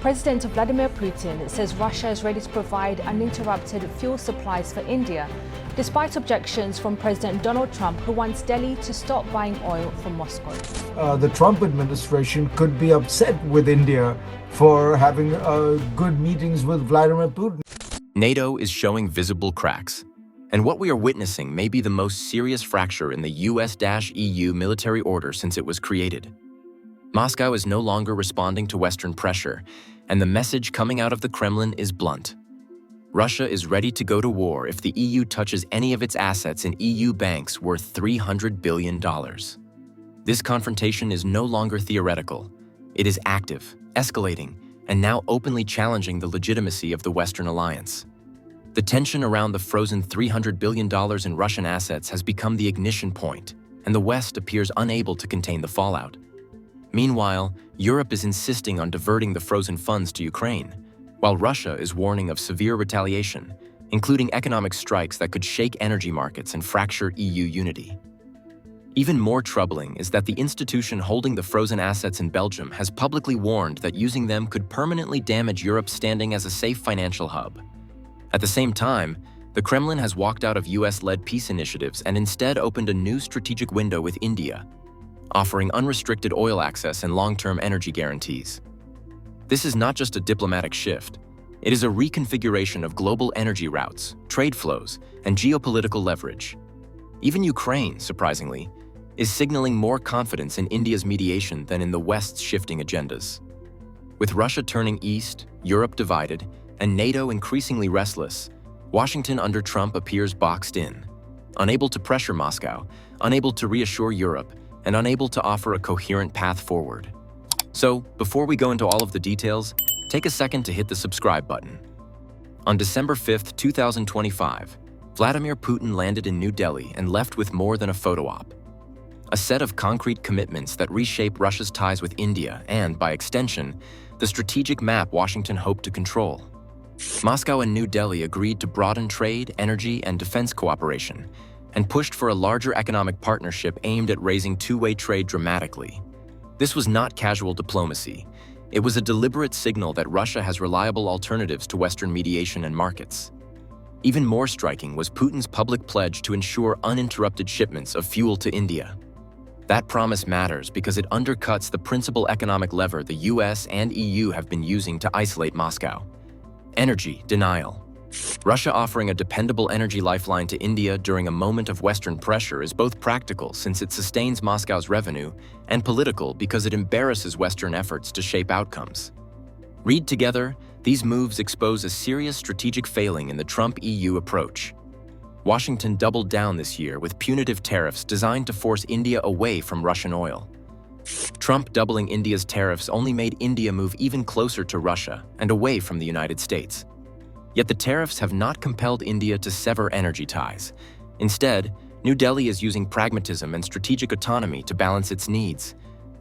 President Vladimir Putin says Russia is ready to provide uninterrupted fuel supplies for India, despite objections from President Donald Trump, who wants Delhi to stop buying oil from Moscow. The Trump administration could be upset with India for having good meetings with Vladimir Putin. NATO is showing visible cracks, and what we are witnessing may be the most serious fracture in the US-EU military order since it was created. Moscow is no longer responding to Western pressure, and the message coming out of the Kremlin is blunt. Russia is ready to go to war if the EU touches any of its assets in EU banks worth $300 billion. This confrontation is no longer theoretical. It is active, escalating, and now openly challenging the legitimacy of the Western alliance. The tension around the frozen $300 billion in Russian assets has become the ignition point, and the West appears unable to contain the fallout. Meanwhile, Europe is insisting on diverting the frozen funds to Ukraine, while Russia is warning of severe retaliation, including economic strikes that could shake energy markets and fracture EU unity. Even more troubling is that the institution holding the frozen assets in Belgium has publicly warned that using them could permanently damage Europe's standing as a safe financial hub. At the same time, the Kremlin has walked out of US-led peace initiatives and instead opened a new strategic window with India, offering unrestricted oil access and long-term energy guarantees. This is not just a diplomatic shift. It is a reconfiguration of global energy routes, trade flows, and geopolitical leverage. Even Ukraine, surprisingly, is signaling more confidence in India's mediation than in the West's shifting agendas. With Russia turning east, Europe divided, and NATO increasingly restless, Washington under Trump appears boxed in, unable to pressure Moscow, unable to reassure Europe, and unable to offer a coherent path forward. So, before we go into all of the details, take a second to hit the subscribe button. On December 5, 2025, Vladimir Putin landed in New Delhi and left with more than a photo op. A set of concrete commitments that reshape Russia's ties with India and, by extension, the strategic map Washington hoped to control. Moscow and New Delhi agreed to broaden trade, energy, and defense cooperation, and pushed for a larger economic partnership aimed at raising two-way trade dramatically. This was not casual diplomacy. It was a deliberate signal that Russia has reliable alternatives to Western mediation and markets. Even more striking was Putin's public pledge to ensure uninterrupted shipments of fuel to India. That promise matters because it undercuts the principal economic lever the US and EU have been using to isolate Moscow: energy denial. Russia offering a dependable energy lifeline to India during a moment of Western pressure is both practical since it sustains Moscow's revenue and political because it embarrasses Western efforts to shape outcomes. Read together, these moves expose a serious strategic failing in the Trump-EU approach. Washington doubled down this year with punitive tariffs designed to force India away from Russian oil. Trump doubling India's tariffs only made India move even closer to Russia and away from the United States. Yet the tariffs have not compelled India to sever energy ties. Instead, New Delhi is using pragmatism and strategic autonomy to balance its needs,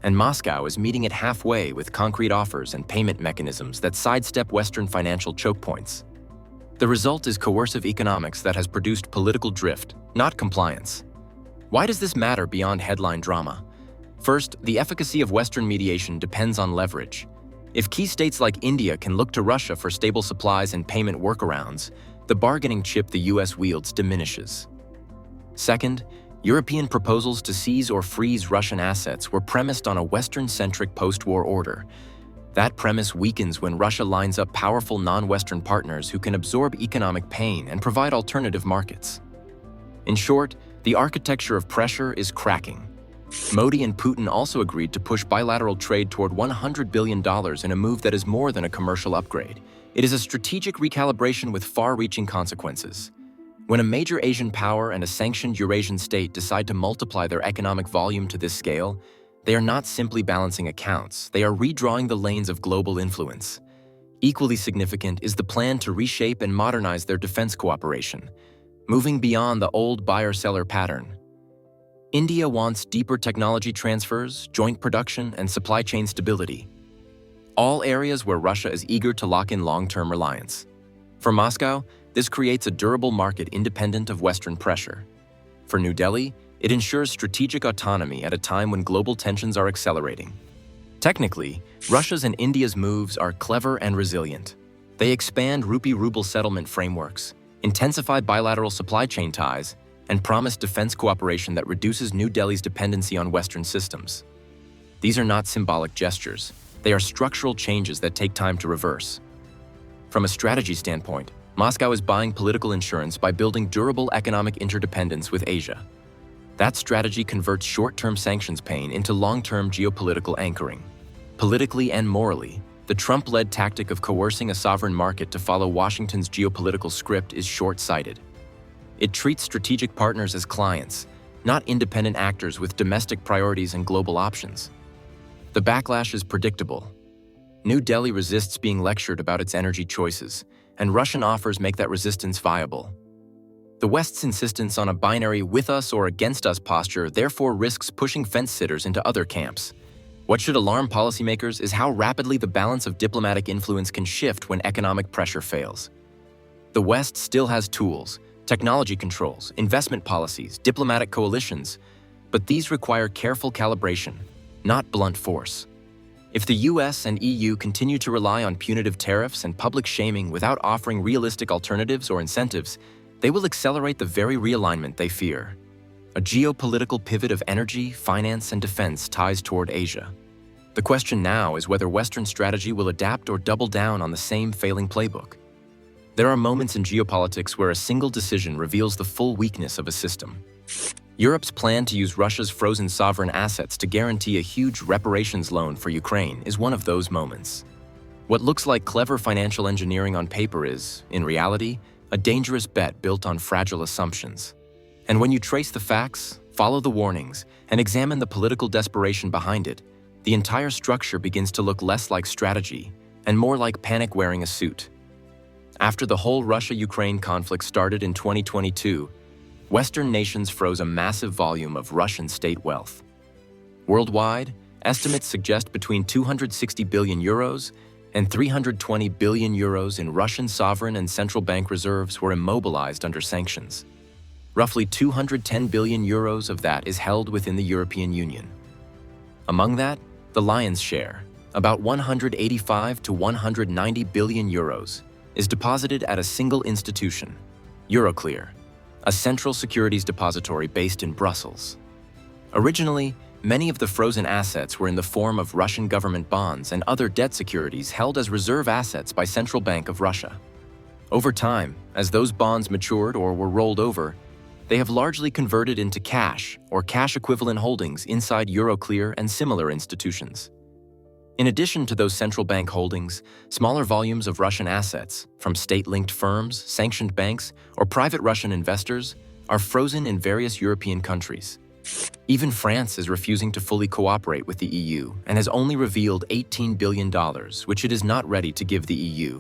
and Moscow is meeting it halfway with concrete offers and payment mechanisms that sidestep Western financial choke points. The result is coercive economics that has produced political drift, not compliance. Why does this matter beyond headline drama? First, the efficacy of Western mediation depends on leverage. If key states like India can look to Russia for stable supplies and payment workarounds, the bargaining chip the US wields diminishes. Second, European proposals to seize or freeze Russian assets were premised on a Western-centric post-war order. That premise weakens when Russia lines up powerful non-Western partners who can absorb economic pain and provide alternative markets. In short, the architecture of pressure is cracking. Modi and Putin also agreed to push bilateral trade toward $100 billion in a move that is more than a commercial upgrade. It is a strategic recalibration with far-reaching consequences. When a major Asian power and a sanctioned Eurasian state decide to multiply their economic volume to this scale, they are not simply balancing accounts, they are redrawing the lanes of global influence. Equally significant is the plan to reshape and modernize their defense cooperation, moving beyond the old buyer-seller pattern. India wants deeper technology transfers, joint production, and supply chain stability, all areas where Russia is eager to lock in long-term reliance. For Moscow, this creates a durable market independent of Western pressure. For New Delhi, it ensures strategic autonomy at a time when global tensions are accelerating. Technically, Russia's and India's moves are clever and resilient. They expand rupee-ruble settlement frameworks, intensify bilateral supply chain ties, and promise defense cooperation that reduces New Delhi's dependency on Western systems. These are not symbolic gestures. They are structural changes that take time to reverse. From a strategy standpoint, Moscow is buying political insurance by building durable economic interdependence with Asia. That strategy converts short-term sanctions pain into long-term geopolitical anchoring. Politically and morally, the Trump-led tactic of coercing a sovereign market to follow Washington's geopolitical script is short-sighted. It treats strategic partners as clients, not independent actors with domestic priorities and global options. The backlash is predictable. New Delhi resists being lectured about its energy choices, and Russian offers make that resistance viable. The West's insistence on a binary with us or against us posture therefore risks pushing fence-sitters into other camps. What should alarm policymakers is how rapidly the balance of diplomatic influence can shift when economic pressure fails. The West still has tools, technology controls, investment policies, diplomatic coalitions, but these require careful calibration, not blunt force. If the US and EU continue to rely on punitive tariffs and public shaming without offering realistic alternatives or incentives, they will accelerate the very realignment they fear. A geopolitical pivot of energy, finance, and defense ties toward Asia. The question now is whether Western strategy will adapt or double down on the same failing playbook. There are moments in geopolitics where a single decision reveals the full weakness of a system. Europe's plan to use Russia's frozen sovereign assets to guarantee a huge reparations loan for Ukraine is one of those moments. What looks like clever financial engineering on paper is, in reality, a dangerous bet built on fragile assumptions. And when you trace the facts, follow the warnings, and examine the political desperation behind it, the entire structure begins to look less like strategy and more like panic wearing a suit. After the whole Russia-Ukraine conflict started in 2022, Western nations froze a massive volume of Russian state wealth. Worldwide, estimates suggest between 260 billion euros and 320 billion euros in Russian sovereign and central bank reserves were immobilized under sanctions. Roughly 210 billion euros of that is held within the European Union. Among that, the lion's share, about 185 to 190 billion euros, is deposited at a single institution, Euroclear, a central securities depository based in Brussels. Originally, many of the frozen assets were in the form of Russian government bonds and other debt securities held as reserve assets by Central Bank of Russia. Over time, as those bonds matured or were rolled over, they have largely converted into cash or cash-equivalent holdings inside Euroclear and similar institutions. In addition to those central bank holdings, smaller volumes of Russian assets, from state-linked firms, sanctioned banks, or private Russian investors, are frozen in various European countries. Even France is refusing to fully cooperate with the EU and has only revealed $18 billion, which it is not ready to give the EU.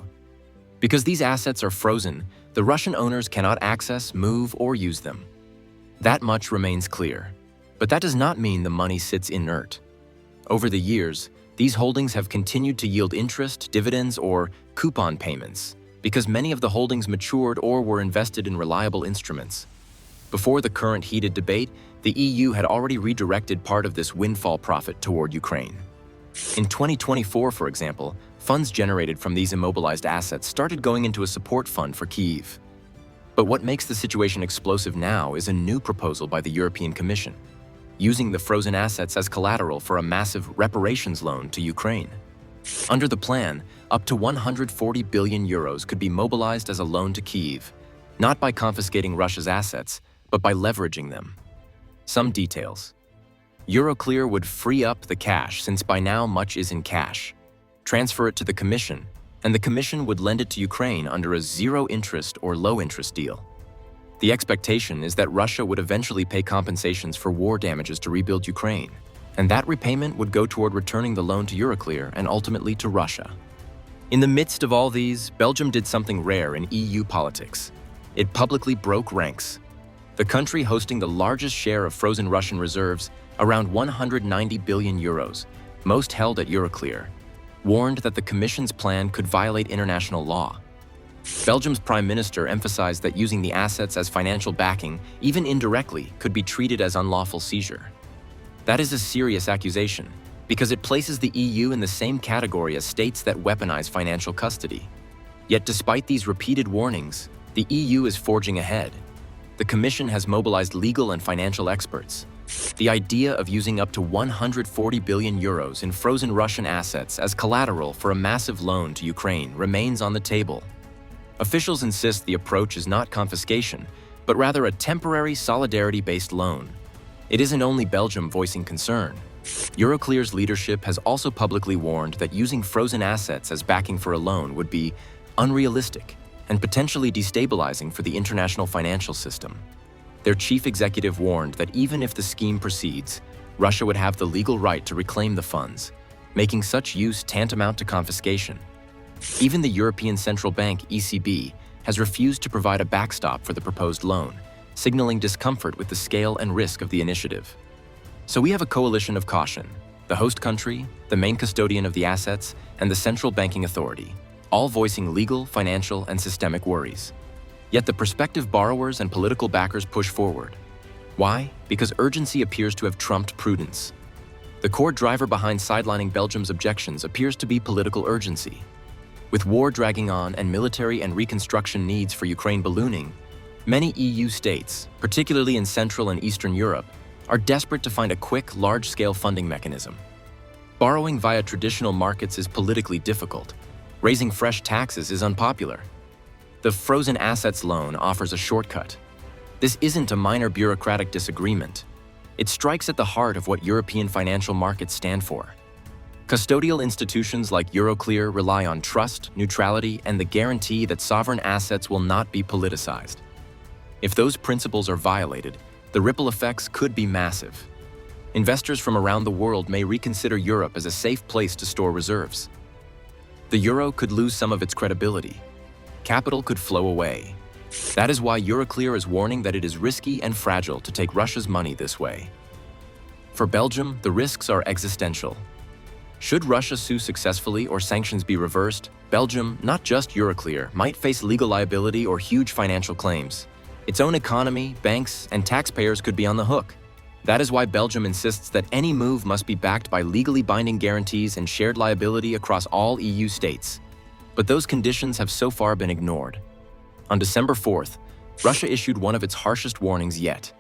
Because these assets are frozen, the Russian owners cannot access, move, or use them. That much remains clear. But that does not mean the money sits inert. Over the years, these holdings have continued to yield interest, dividends, or coupon payments because many of the holdings matured or were invested in reliable instruments. Before the current heated debate, the EU had already redirected part of this windfall profit toward Ukraine. In 2024, for example, funds generated from these immobilized assets started going into a support fund for Kyiv. But what makes the situation explosive now is a new proposal by the European Commission, using the frozen assets as collateral for a massive reparations loan to Ukraine. Under the plan, up to 140 billion euros could be mobilized as a loan to Kyiv, not by confiscating Russia's assets, but by leveraging them. Some details. Euroclear would free up the cash since by now much is in cash, transfer it to the Commission, and the Commission would lend it to Ukraine under a zero-interest or low-interest deal. The expectation is that Russia would eventually pay compensations for war damages to rebuild Ukraine, and that repayment would go toward returning the loan to Euroclear and ultimately to Russia. In the midst of all these, Belgium did something rare in EU politics. It publicly broke ranks. The country hosting the largest share of frozen Russian reserves, around 190 billion euros, most held at Euroclear, warned that the Commission's plan could violate international law. Belgium's Prime Minister emphasized that using the assets as financial backing, even indirectly, could be treated as unlawful seizure. That is a serious accusation, because it places the EU in the same category as states that weaponize financial custody. Yet despite these repeated warnings, the EU is forging ahead. The Commission has mobilized legal and financial experts. The idea of using up to 140 billion euros in frozen Russian assets as collateral for a massive loan to Ukraine remains on the table. Officials insist the approach is not confiscation, but rather a temporary solidarity-based loan. It isn't only Belgium voicing concern. Euroclear's leadership has also publicly warned that using frozen assets as backing for a loan would be unrealistic and potentially destabilizing for the international financial system. Their chief executive warned that even if the scheme proceeds, Russia would have the legal right to reclaim the funds, making such use tantamount to confiscation. Even the European Central Bank, ECB, has refused to provide a backstop for the proposed loan, signaling discomfort with the scale and risk of the initiative. So we have a coalition of caution: the host country, the main custodian of the assets, and the central banking authority, all voicing legal, financial, and systemic worries. Yet the prospective borrowers and political backers push forward. Why? Because urgency appears to have trumped prudence. The core driver behind sidelining Belgium's objections appears to be political urgency. With war dragging on and military and reconstruction needs for Ukraine ballooning, many EU states, particularly in Central and Eastern Europe, are desperate to find a quick, large-scale funding mechanism. Borrowing via traditional markets is politically difficult. Raising fresh taxes is unpopular. The frozen assets loan offers a shortcut. This isn't a minor bureaucratic disagreement. It strikes at the heart of what European financial markets stand for. Custodial institutions like Euroclear rely on trust, neutrality, and the guarantee that sovereign assets will not be politicized. If those principles are violated, the ripple effects could be massive. Investors from around the world may reconsider Europe as a safe place to store reserves. The euro could lose some of its credibility. Capital could flow away. That is why Euroclear is warning that it is risky and fragile to take Russia's money this way. For Belgium, the risks are existential. Should Russia sue successfully or sanctions be reversed, Belgium, not just Euroclear, might face legal liability or huge financial claims. Its own economy, banks, and taxpayers could be on the hook. That is why Belgium insists that any move must be backed by legally binding guarantees and shared liability across all EU states. But those conditions have so far been ignored. On December 4th, Russia issued one of its harshest warnings yet.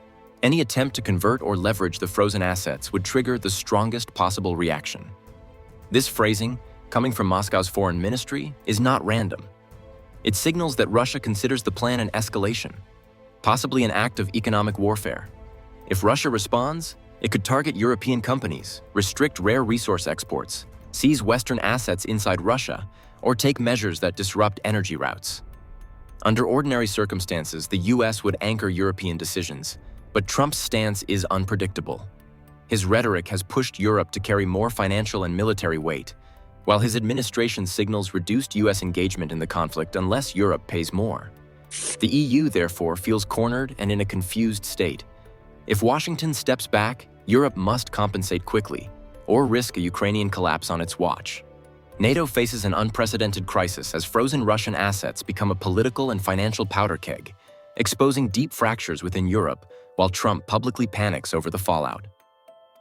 Any attempt to convert or leverage the frozen assets would trigger the strongest possible reaction. This phrasing, coming from Moscow's foreign ministry, is not random. It signals that Russia considers the plan an escalation, possibly an act of economic warfare. If Russia responds, it could target European companies, restrict rare resource exports, seize Western assets inside Russia, or take measures that disrupt energy routes. Under ordinary circumstances, the US would anchor European decisions, but Trump's stance is unpredictable. His rhetoric has pushed Europe to carry more financial and military weight, while his administration signals reduced US engagement in the conflict unless Europe pays more. The EU, therefore, feels cornered and in a confused state. If Washington steps back, Europe must compensate quickly, or risk a Ukrainian collapse on its watch. NATO faces an unprecedented crisis as frozen Russian assets become a political and financial powder keg, exposing deep fractures within Europe while Trump publicly panics over the fallout.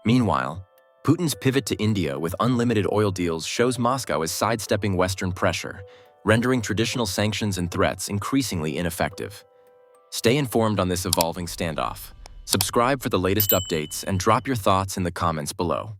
Meanwhile, Putin's pivot to India with unlimited oil deals shows Moscow is sidestepping Western pressure, rendering traditional sanctions and threats increasingly ineffective. Stay informed on this evolving standoff. Subscribe for the latest updates and drop your thoughts in the comments below.